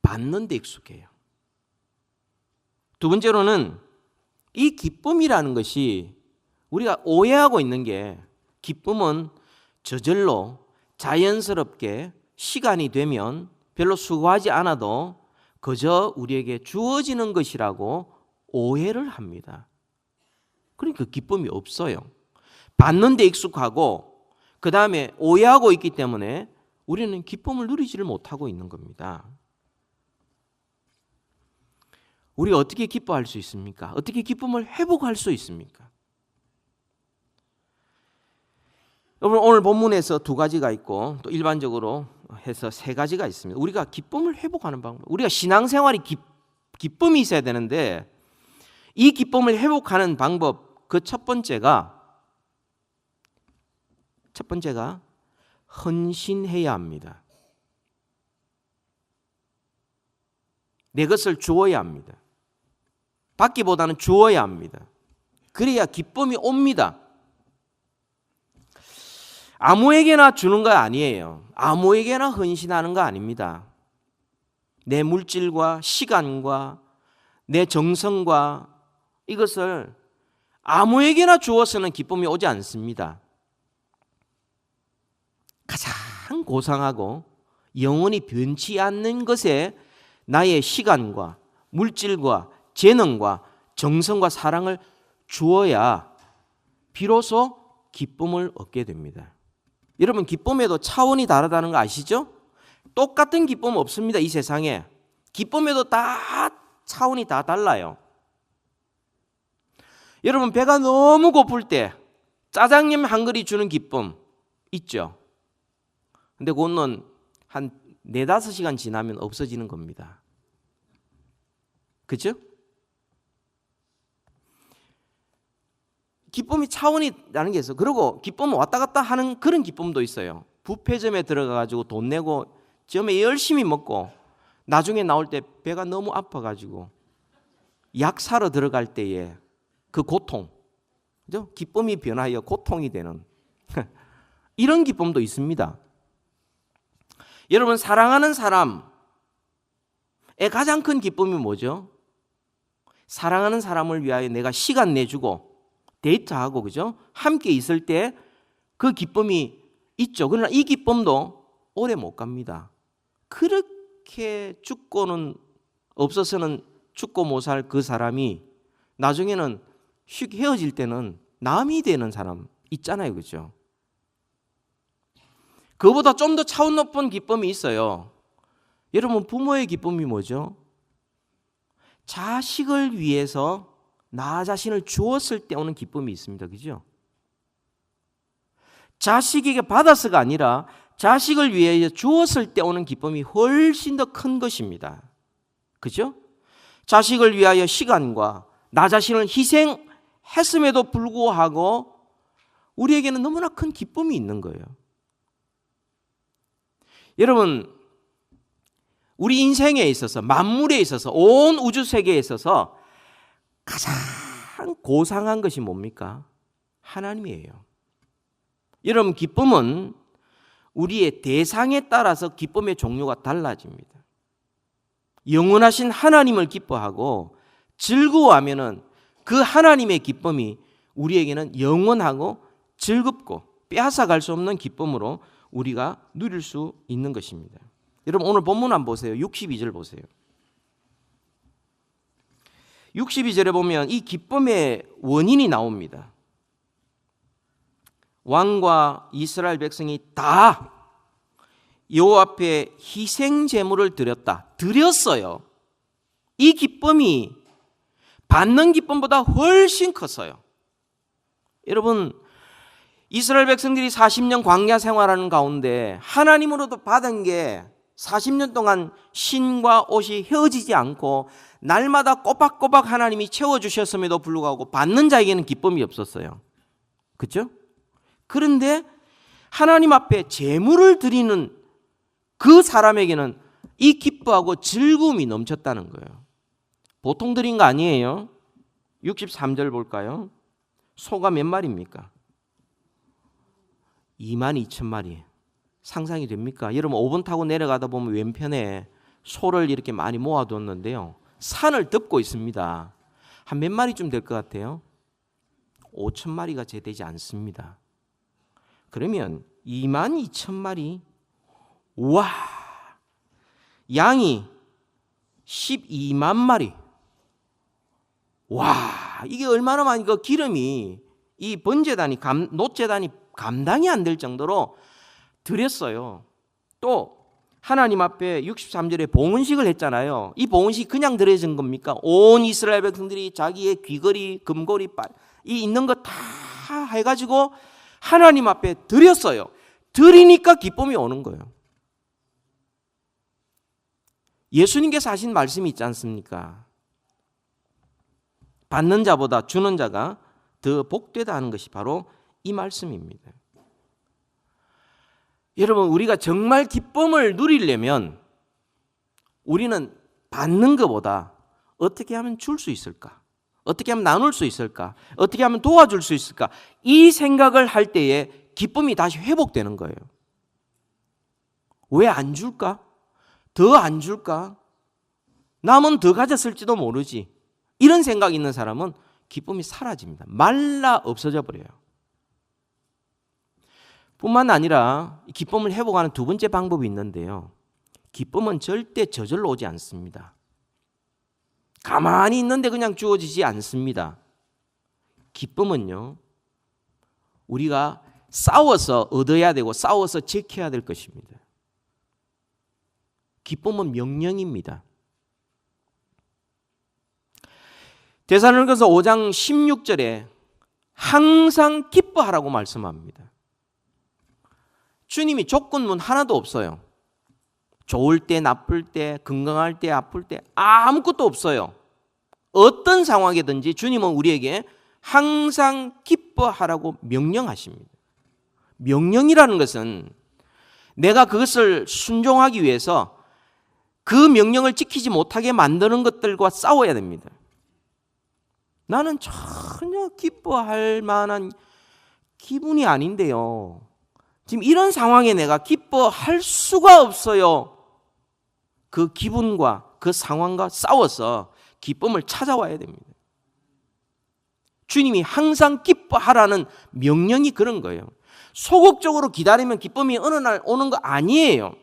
받는데 익숙해요. 두 번째로는 이 기쁨이라는 것이 우리가 오해하고 있는 게 기쁨은 저절로 자연스럽게 시간이 되면 별로 수고하지 않아도 그저 우리에게 주어지는 것이라고 오해를 합니다. 그러니까 기쁨이 없어요. 받는 데 익숙하고 그 다음에 오해하고 있기 때문에 우리는 기쁨을 누리지를 못하고 있는 겁니다. 우리가 어떻게 기뻐할 수 있습니까? 어떻게 기쁨을 회복할 수 있습니까? 여러분 오늘 본문에서 두 가지가 있고 또 일반적으로 해서 세 가지가 있습니다. 우리가 기쁨을 회복하는 방법. 우리가 신앙생활이 기쁨이 있어야 되는데 이 기쁨을 회복하는 방법 그 첫 번째가 헌신해야 합니다. 내 것을 주어야 합니다. 받기보다는 주어야 합니다. 그래야 기쁨이 옵니다. 아무에게나 주는 거 아니에요. 아무에게나 헌신하는 거 아닙니다. 내 물질과 시간과 내 정성과 이것을 아무에게나 주어서는 기쁨이 오지 않습니다. 가장 고상하고 영원히 변치 않는 것에 나의 시간과 물질과 재능과 정성과 사랑을 주어야 비로소 기쁨을 얻게 됩니다. 여러분 기쁨에도 차원이 다르다는 거 아시죠? 똑같은 기쁨 없습니다. 이 세상에. 기쁨에도 다 차원이 다 달라요. 여러분 배가 너무 고플 때 짜장면 한 그릇 주는 기쁨 있죠? 근데 그거는 한 4-5시간 지나면 없어지는 겁니다. 그죠? 기쁨이 차원이 나는 게 있어요. 그리고 기쁨은 왔다 갔다 하는 그런 기쁨도 있어요. 뷔페점에 들어가가지고 돈 내고 점에 열심히 먹고 나중에 나올 때 배가 너무 아파가지고 약 사러 들어갈 때에 그 고통, 그죠? 기쁨이 변하여 고통이 되는 이런 기쁨도 있습니다. 여러분 사랑하는 사람의 가장 큰 기쁨이 뭐죠? 사랑하는 사람을 위하여 내가 시간 내주고 데이트하고 그죠? 함께 있을 때 그 기쁨이 있죠. 그러나 이 기쁨도 오래 못 갑니다. 그렇게 죽고는 없어서는 죽고 못 살 그 사람이 나중에는 쉽게 헤어질 때는 남이 되는 사람 있잖아요. 그죠? 그보다 좀 더 차원 높은 기쁨이 있어요. 여러분 부모의 기쁨이 뭐죠? 자식을 위해서 나 자신을 주었을 때 오는 기쁨이 있습니다. 그죠? 자식에게 받아서가 아니라 자식을 위해 주었을 때 오는 기쁨이 훨씬 더 큰 것입니다. 그죠? 자식을 위하여 시간과 나 자신을 희생했음에도 불구하고 우리에게는 너무나 큰 기쁨이 있는 거예요. 여러분 우리 인생에 있어서 만물에 있어서 온 우주 세계에 있어서 가장 고상한 것이 뭡니까? 하나님이에요. 여러분 기쁨은 우리의 대상에 따라서 기쁨의 종류가 달라집니다. 영원하신 하나님을 기뻐하고 즐거워하면은 그 하나님의 기쁨이 우리에게는 영원하고 즐겁고 빼앗아갈 수 없는 기쁨으로 우리가 누릴 수 있는 것입니다. 여러분 오늘 본문 한번 보세요. 62절 보세요. 62절에 보면 이 기쁨의 원인이 나옵니다. 왕과 이스라엘 백성이 다 여호와 앞에 희생 제물을 드렸어요. 이 기쁨이 받는 기쁨보다 훨씬 컸어요. 여러분 이스라엘 백성들이 40년 광야 생활하는 가운데 하나님으로도 받은 게 40년 동안 신과 옷이 헤어지지 않고 날마다 꼬박꼬박 하나님이 채워주셨음에도 불구하고 받는 자에게는 기쁨이 없었어요. 그렇죠? 그런데 하나님 앞에 제물을 드리는 그 사람에게는 이 기뻐하고 즐거움이 넘쳤다는 거예요. 보통 드린 거 아니에요. 63절 볼까요? 소가 몇 마리입니까? 22,000마리. 상상이 됩니까? 여러분 5번 타고 내려가다 보면 왼편에 소를 이렇게 많이 모아뒀는데요. 산을 덮고 있습니다. 한 몇 마리쯤 될 것 같아요? 5,000마리가 채 되지 않습니다. 그러면 22,000마리, 와, 양이 12만 마리. 와, 이게 얼마나 많이 그 기름이 이 번제단이 놋제단이 감당이 안 될 정도로 드렸어요. 또 하나님 앞에 63절에 봉헌식을 했잖아요. 이 봉헌식 그냥 드려진 겁니까? 온 이스라엘 백성들이 자기의 귀걸이, 금고리, 이 있는 거 다 해가지고 하나님 앞에 드렸어요. 드리니까 기쁨이 오는 거예요. 예수님께서 하신 말씀이 있지 않습니까? 받는 자보다 주는 자가 더 복되다 하는 것이 바로 이 말씀입니다. 여러분 우리가 정말 기쁨을 누리려면 우리는 받는 것보다 어떻게 하면 줄 수 있을까? 어떻게 하면 나눌 수 있을까? 어떻게 하면 도와줄 수 있을까? 이 생각을 할 때에 기쁨이 다시 회복되는 거예요. 왜 안 줄까? 더 안 줄까? 남은 더 가졌을지도 모르지. 이런 생각이 있는 사람은 기쁨이 사라집니다. 말라 없어져 버려요. 뿐만 아니라 기쁨을 회복하는 두 번째 방법이 있는데요. 기쁨은 절대 저절로 오지 않습니다. 가만히 있는데 그냥 주어지지 않습니다. 기쁨은요, 우리가 싸워서 얻어야 되고 싸워서 지켜야 될 것입니다. 기쁨은 명령입니다. 데살로니가서 5장 16절에 항상 기뻐하라고 말씀합니다. 주님이 조건문 하나도 없어요. 좋을 때, 나쁠 때, 건강할 때, 아플 때 아무것도 없어요. 어떤 상황이든지 주님은 우리에게 항상 기뻐하라고 명령하십니다. 명령이라는 것은 내가 그것을 순종하기 위해서 그 명령을 지키지 못하게 만드는 것들과 싸워야 됩니다. 나는 전혀 기뻐할 만한 기분이 아닌데요. 지금 이런 상황에 내가 기뻐할 수가 없어요. 그 기분과 그 상황과 싸워서 기쁨을 찾아와야 됩니다. 주님이 항상 기뻐하라는 명령이 그런 거예요. 소극적으로 기다리면 기쁨이 어느 날 오는 거 아니에요.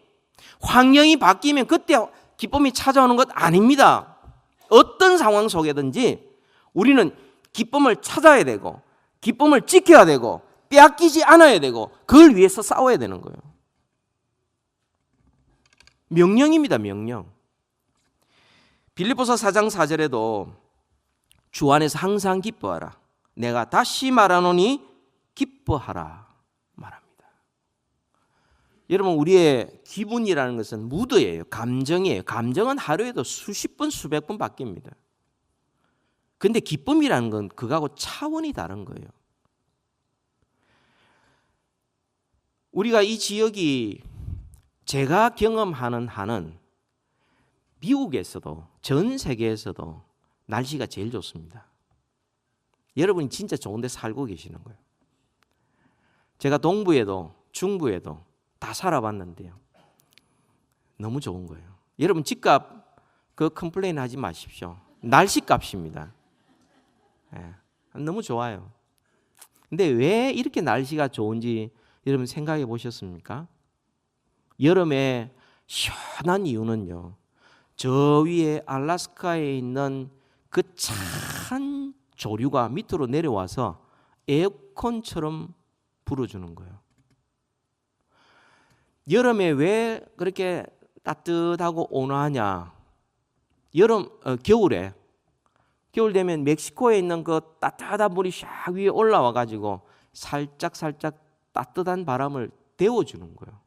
환경이 바뀌면 그때 기쁨이 찾아오는 것 아닙니다. 어떤 상황 속에든지 우리는 기쁨을 찾아야 되고 기쁨을 지켜야 되고 빼앗기지 않아야 되고 그걸 위해서 싸워야 되는 거예요. 명령입니다. 명령. 빌립보서 4장 4절에도 주 안에서 항상 기뻐하라. 내가 다시 말하노니 기뻐하라 말합니다. 여러분 우리의 기분이라는 것은 무드예요. 감정이에요. 감정은 하루에도 수십 번 수백 번 바뀝니다. 근데 기쁨이라는 건 그거하고 차원이 다른 거예요. 우리가 이 지역이 제가 경험하는 한은 미국에서도 전 세계에서도 날씨가 제일 좋습니다. 여러분이 진짜 좋은 데 살고 계시는 거예요. 제가 동부에도 중부에도 다 살아봤는데요. 너무 좋은 거예요. 여러분 집값 그 컴플레인 하지 마십시오. 날씨 값입니다. 네, 너무 좋아요. 근데 왜 이렇게 날씨가 좋은지 여러분 생각해 보셨습니까? 여름에 시원한 이유는요, 저 위에 알래스카에 있는 그 찬 조류가 밑으로 내려와서 에어컨처럼 불어주는 거예요. 여름에 왜 그렇게 따뜻하고 온화하냐? 겨울 되면 멕시코에 있는 그 따뜻한 물이 샥 위에 올라와 가지고 살짝 따뜻한 바람을 데워주는 거예요.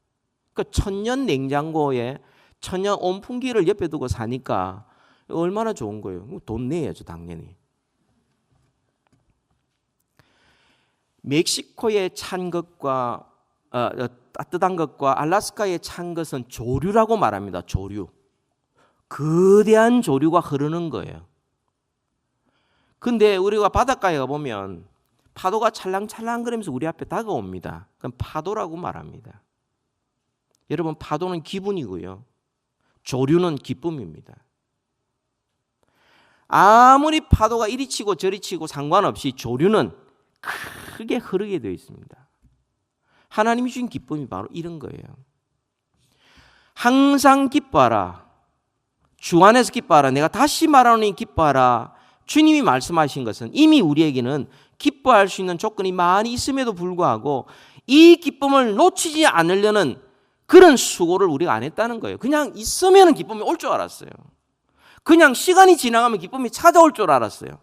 그 천연 냉장고에 천연 온풍기를 옆에 두고 사니까 얼마나 좋은 거예요. 돈 내야죠, 당연히. 멕시코의 찬 것과 따뜻한 것과 알래스카의 찬 것은 조류라고 말합니다. 조류. 거대한 조류가 흐르는 거예요. 근데 우리가 바닷가에 가보면 파도가 찰랑찰랑 거리면서 우리 앞에 다가옵니다. 그럼 파도라고 말합니다. 여러분, 파도는 기분이고요, 조류는 기쁨입니다. 아무리 파도가 이리 치고 저리 치고 상관없이 조류는 크게 흐르게 되어 있습니다. 하나님이 주신 기쁨이 바로 이런 거예요. 항상 기뻐하라. 주 안에서 기뻐하라. 내가 다시 말하노니 기뻐하라. 주님이 말씀하신 것은 이미 우리에게는 기뻐할 수 있는 조건이 많이 있음에도 불구하고 이 기쁨을 놓치지 않으려는 그런 수고를 우리가 안 했다는 거예요. 그냥 있으면 기쁨이 올 줄 알았어요. 그냥 시간이 지나가면 기쁨이 찾아올 줄 알았어요.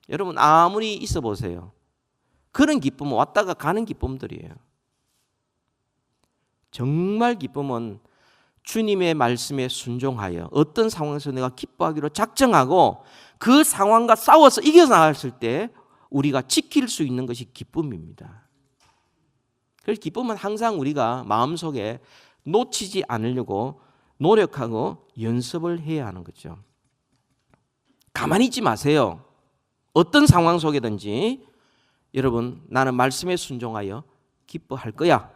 여러분, 아무리 있어 보세요. 그런 기쁨은 왔다가 가는 기쁨들이에요. 정말 기쁨은 주님의 말씀에 순종하여 어떤 상황에서 내가 기뻐하기로 작정하고 그 상황과 싸워서 이겨나갔을 때 우리가 지킬 수 있는 것이 기쁨입니다. 그래서 기쁨은 항상 우리가 마음속에 놓치지 않으려고 노력하고 연습을 해야 하는 거죠. 가만히 있지 마세요. 어떤 상황 속에든지 여러분, 나는 말씀에 순종하여 기뻐할 거야.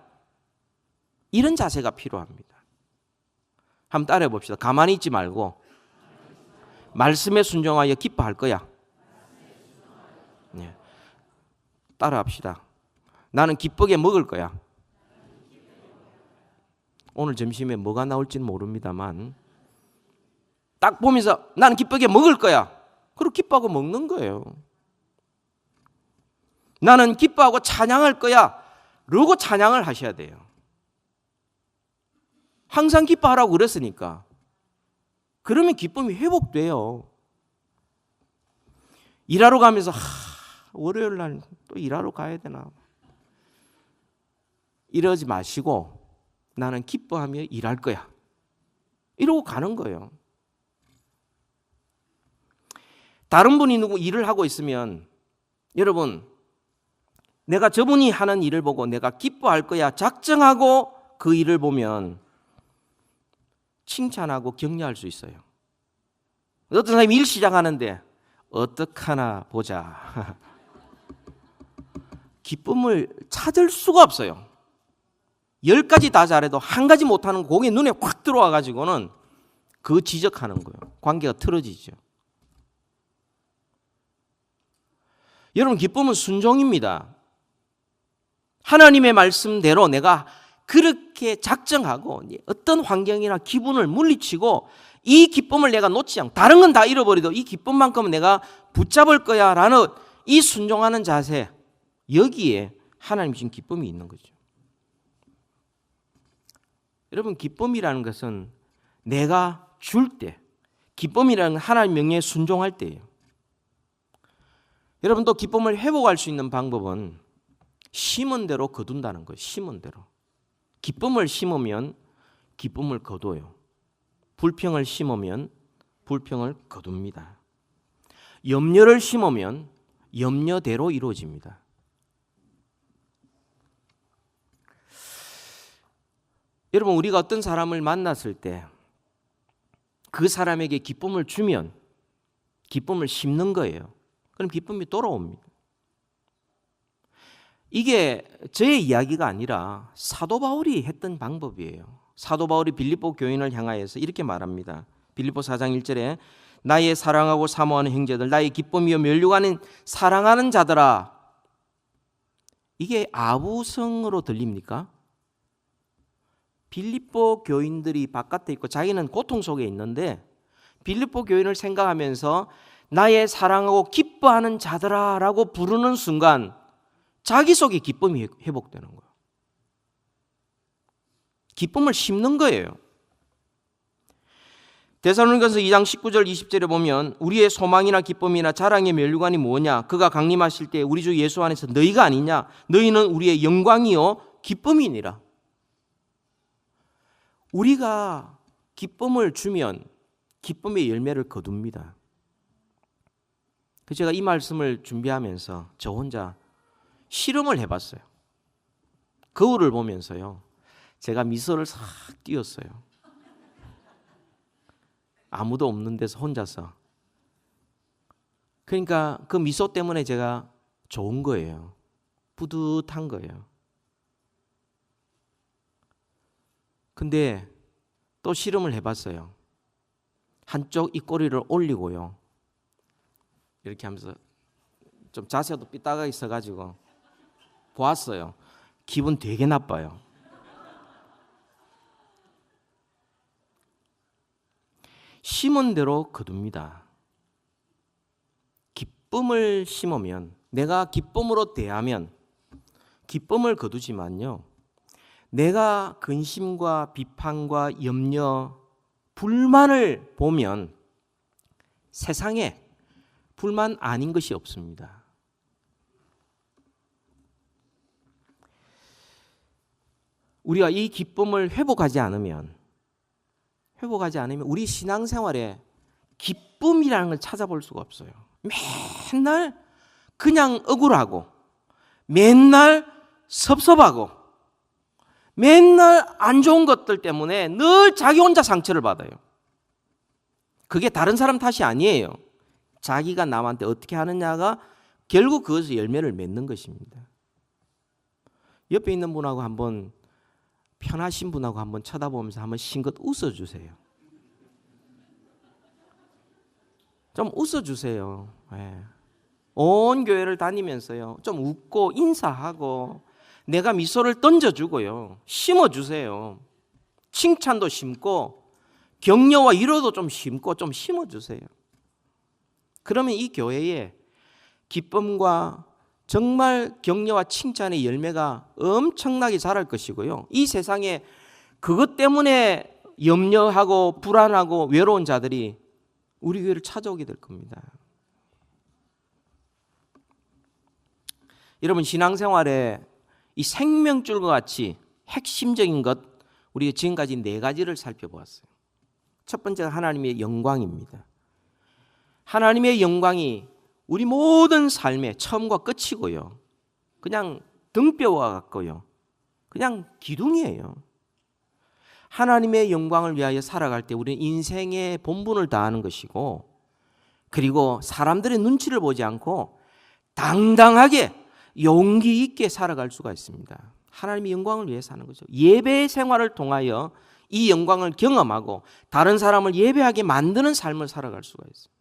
이런 자세가 필요합니다. 한번 따라해 봅시다. 가만히 있지 말고 말씀에 순종하여 기뻐할 거야. 네. 따라합시다. 나는 기쁘게 먹을 거야. 오늘 점심에 뭐가 나올지는 모릅니다만 딱 보면서 나는 기쁘게 먹을 거야. 그리고 기뻐하고 먹는 거예요. 나는 기뻐하고 찬양할 거야. 그러고 찬양을 하셔야 돼요. 항상 기뻐하라고 그랬으니까. 그러면 기쁨이 회복돼요. 일하러 가면서 월요일 날 또 일하러 가야 되나. 이러지 마시고 나는 기뻐하며 일할 거야. 이러고 가는 거예요. 다른 분이 누구 일을 하고 있으면 여러분, 내가 저분이 하는 일을 보고 내가 기뻐할 거야 작정하고 그 일을 보면 칭찬하고 격려할 수 있어요. 어떤 사람이 일 시작하는데 어떡하나 보자. 기쁨을 찾을 수가 없어요. 10가지 다 잘해도 한 가지 못하는 거기에 눈에 확 들어와 가지고는 그 지적하는 거예요. 관계가 틀어지죠. 여러분, 기쁨은 순종입니다. 하나님의 말씀대로 내가 그렇게 작정하고 어떤 환경이나 기분을 물리치고 이 기쁨을 내가 놓지 않고 다른 건 다 잃어버려도 이 기쁨만큼은 내가 붙잡을 거야 라는 이 순종하는 자세, 여기에 하나님 주신 기쁨이 있는 거죠. 여러분, 기쁨이라는 것은 내가 줄 때, 기쁨이라는 하나님 명령에 순종할 때예요. 여러분, 또 기쁨을 회복할 수 있는 방법은 심은 대로 거둔다는 거예요. 심은 대로. 기쁨을 심으면 기쁨을 거둬요. 불평을 심으면 불평을 거둡니다. 염려를 심으면 염려대로 이루어집니다. 여러분, 우리가 어떤 사람을 만났을 때 그 사람에게 기쁨을 주면 기쁨을 심는 거예요. 그럼 기쁨이 돌아옵니다. 이게 저의 이야기가 아니라 사도 바울이 했던 방법이에요. 사도 바울이 빌립보 교인을 향하여서 이렇게 말합니다. 빌립보 4장 1절에 나의 사랑하고 사모하는 형제들, 나의 기쁨이요 면류관인 사랑하는 자들아, 이게 아부성으로 들립니까? 빌립보 교인들이 바깥에 있고 자기는 고통 속에 있는데 빌립보 교인을 생각하면서 나의 사랑하고 기뻐하는 자들아 라고 부르는 순간 자기 속에 기쁨이 회복되는 거예요. 기쁨을 심는 거예요. 데살로니가서 2장 19절 20절에 보면 우리의 소망이나 기쁨이나 자랑의 면류관이 뭐냐? 그가 강림하실 때 우리 주 예수 안에서 너희가 아니냐? 너희는 우리의 영광이요 기쁨이니라. 우리가 기쁨을 주면 기쁨의 열매를 거둡니다. 제가 이 말씀을 준비하면서 저 혼자 실험을 해봤어요. 거울을 보면서요. 제가 미소를 싹 띄웠어요. 아무도 없는 데서 혼자서. 그러니까 그 미소 때문에 제가 좋은 거예요. 뿌듯한 거예요. 근데 또 실험을 해봤어요. 한쪽 입꼬리를 올리고요. 이렇게 하면서 좀 자세도 삐딱하게 있어가지고 보았어요. 기분 되게 나빠요. 심은 대로 거둡니다. 기쁨을 심으면, 내가 기쁨으로 대하면 기쁨을 거두지만요, 내가 근심과 비판과 염려, 불만을 보면 세상에 불만 아닌 것이 없습니다. 우리가 이 기쁨을 회복하지 않으면 우리 신앙생활에 기쁨이라는 걸 찾아볼 수가 없어요. 맨날 그냥 억울하고, 맨날 섭섭하고, 맨날 안 좋은 것들 때문에 늘 자기 혼자 상처를 받아요. 그게 다른 사람 탓이 아니에요. 자기가 남한테 어떻게 하느냐가 결국 그것을 열매를 맺는 것입니다. 옆에 있는 분하고 한번, 편하신 분하고 한번 쳐다보면서 한번 싱긋 웃어주세요. 좀 웃어주세요. 네. 온 교회를 다니면서요, 좀 웃고 인사하고 내가 미소를 던져주고요, 심어주세요. 칭찬도 심고 격려와 위로도 좀 심고 좀 심어주세요. 그러면 이 교회에 기쁨과 정말 격려와 칭찬의 열매가 엄청나게 자랄 것이고요, 이 세상에 그것 때문에 염려하고 불안하고 외로운 자들이 우리 교회를 찾아오게 될 겁니다. 여러분, 신앙생활에 이 생명줄과 같이 핵심적인 것, 우리가 지금까지 4가지를 살펴보았어요. 첫 번째가 하나님의 영광입니다. 하나님의 영광이 우리 모든 삶의 처음과 끝이고요, 그냥 등뼈와 같고요, 그냥 기둥이에요. 하나님의 영광을 위하여 살아갈 때 우리는 인생의 본분을 다하는 것이고, 그리고 사람들의 눈치를 보지 않고 당당하게 용기 있게 살아갈 수가 있습니다. 하나님의 영광을 위해 사는 거죠. 예배 생활을 통하여 이 영광을 경험하고 다른 사람을 예배하게 만드는 삶을 살아갈 수가 있어요.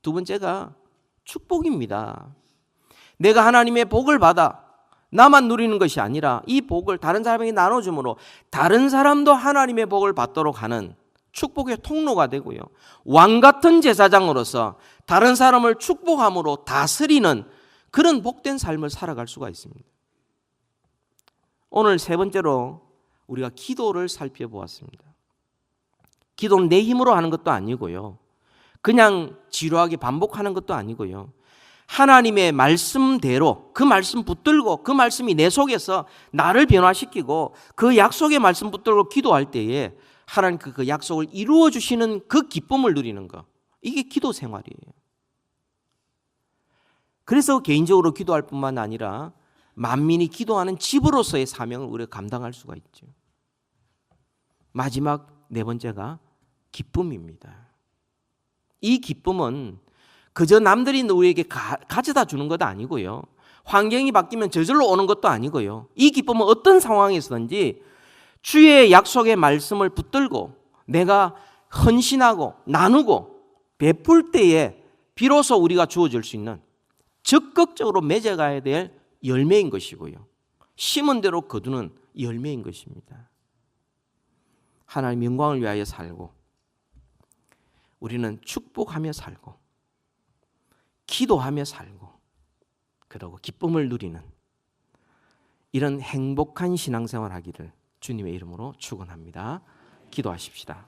두 번째가 축복입니다. 내가 하나님의 복을 받아 나만 누리는 것이 아니라 이 복을 다른 사람에게 나눠줌으로 다른 사람도 하나님의 복을 받도록 하는 축복의 통로가 되고요, 왕 같은 제사장으로서 다른 사람을 축복함으로 다스리는 그런 복된 삶을 살아갈 수가 있습니다. 오늘 세 번째로 우리가 기도를 살펴보았습니다. 기도는 내 힘으로 하는 것도 아니고요, 그냥 지루하게 반복하는 것도 아니고요, 하나님의 말씀대로 그 말씀 붙들고 그 말씀이 내 속에서 나를 변화시키고 그 약속의 말씀 붙들고 기도할 때에 하나님 그 약속을 이루어 주시는 그 기쁨을 누리는 것, 이게 기도 생활이에요. 그래서 개인적으로 기도할 뿐만 아니라 만민이 기도하는 집으로서의 사명을 우리가 감당할 수가 있죠. 마지막 4번째가 기쁨입니다. 이 기쁨은 그저 남들이 우리에게 가져다 주는 것도 아니고요, 환경이 바뀌면 저절로 오는 것도 아니고요, 이 기쁨은 어떤 상황에서든지 주의 약속의 말씀을 붙들고 내가 헌신하고 나누고 베풀 때에 비로소 우리가 주어질 수 있는 적극적으로 맺어가야 될 열매인 것이고요. 심은 대로 거두는 열매인 것입니다. 하나님 영광을 위하여 살고 우리는 축복하며 살고 기도하며 살고 그러고 기쁨을 누리는 이런 행복한 신앙생활 하기를 주님의 이름으로 축원합니다. 기도하십시다.